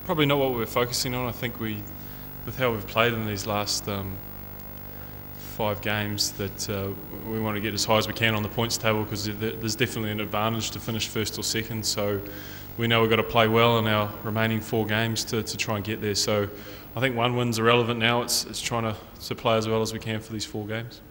Probably not what we're focusing on. I think with how we've played in these last 5 games, that we want to get as high as we can on the points table, because there's definitely an advantage to finish first or second. So we know we've got to play well in our remaining 4 games to try and get there. So I think 1 win's irrelevant now. It's trying to play as well as we can for these 4 games.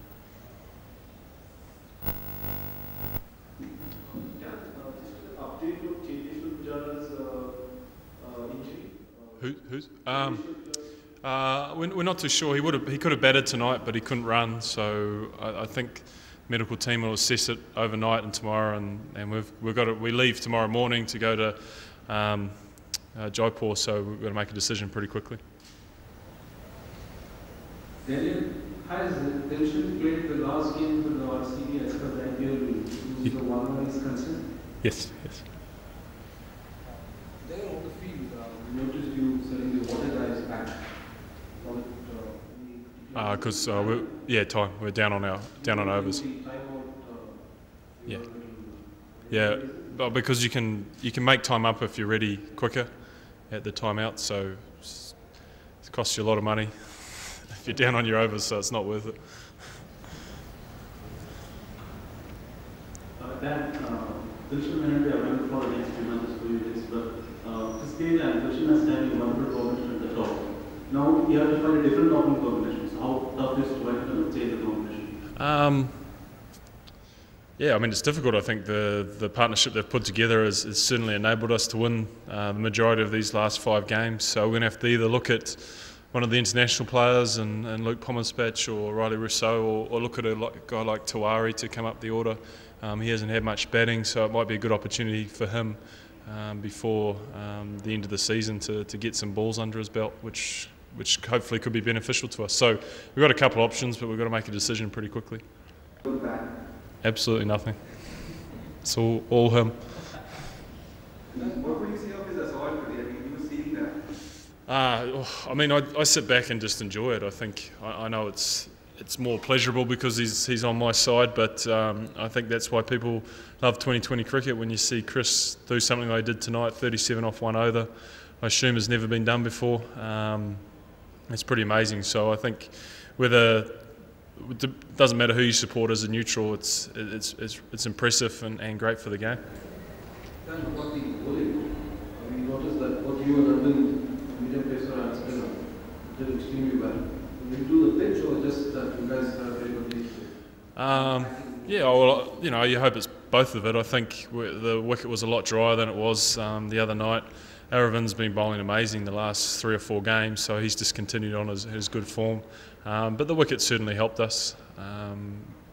Who's? We're not too sure. He could have batted tonight, but he couldn't run. So I think medical team will assess it overnight and tomorrow, and we leave tomorrow morning to go to Jaipur. So we've got to make a decision pretty quickly. Daniel, has Dilshan played the last game for the RCB as far as the one is concerned? Yes. There on the field, we noticed you selling the water guys back. Because we're down on overs. Yeah, but because you can make time up if you're ready quicker at the timeout. So it costs you a lot of money if you're down on your overs, so it's not worth it. Dan, Dilshan may not be available for the next 2 months, 2 years, but this game, Dilshan has done a wonderful combination at the top. Now you have to find a different opening combination. So how tough is to change the combination? Yeah, I mean, it's difficult. I think the partnership they've put together has certainly enabled us to win the majority of these last 5 games. So we're going to have to either look at one of the international players and Luke Pomerspatch or Riley Rousseau, or look at a guy like Tawari to come up the order. He hasn't had much batting, so it might be a good opportunity for him before the end of the season to get some balls under his belt, which hopefully could be beneficial to us. So we've got a couple of options, but we've got to make a decision pretty quickly. Absolutely nothing. It's all him. What would you say of his assault today? I mean, you were seeing that. I mean, I sit back and just enjoy it. I think I know it's more pleasurable because he's on my side, but I think that's why people love 2020 cricket. When you see Chris do something like he did tonight, 37 off 1 over, I assume has never been done before. It's pretty amazing. So I think it doesn't matter who you support as a neutral, it's impressive and great for the game. What the bowling? I mean, notice that what you are doing, medium pacer and spinner, did extremely well. Did you do the pitch or just that you guys have very good leadership? Yeah, well, you hope it's both of it. I think the wicket was a lot drier than it was the other night. Aravin's been bowling amazing the last 3 or 4 games, so he's just continued on his good form. But the wicket certainly helped us.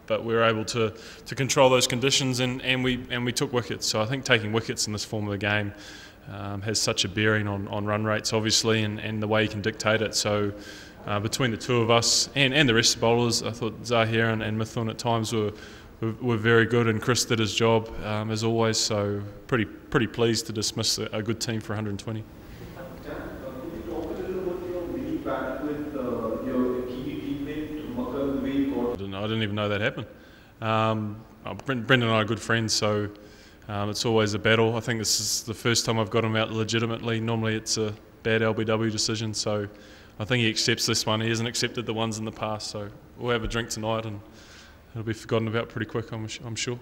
But we were able to control those conditions, and we took wickets. So I think taking wickets in this form of the game has such a bearing on run rates, obviously, and the way you can dictate it. So between the 2 of us and the rest of the bowlers, I thought Zahir and Mithun at times were very good, and Chris did his job as always. So pretty pleased to dismiss a good team for 120. Could you talk a little about your mini back with your Kiwi teammate Makal, the way you got? I didn't even know that happened. Brendan and I are good friends, so it's always a battle. I think this is the first time I've got him out legitimately. Normally it's a bad LBW decision, so I think he accepts this one. He hasn't accepted the ones in the past, so we'll have a drink tonight and it'll be forgotten about pretty quick, I'm sure.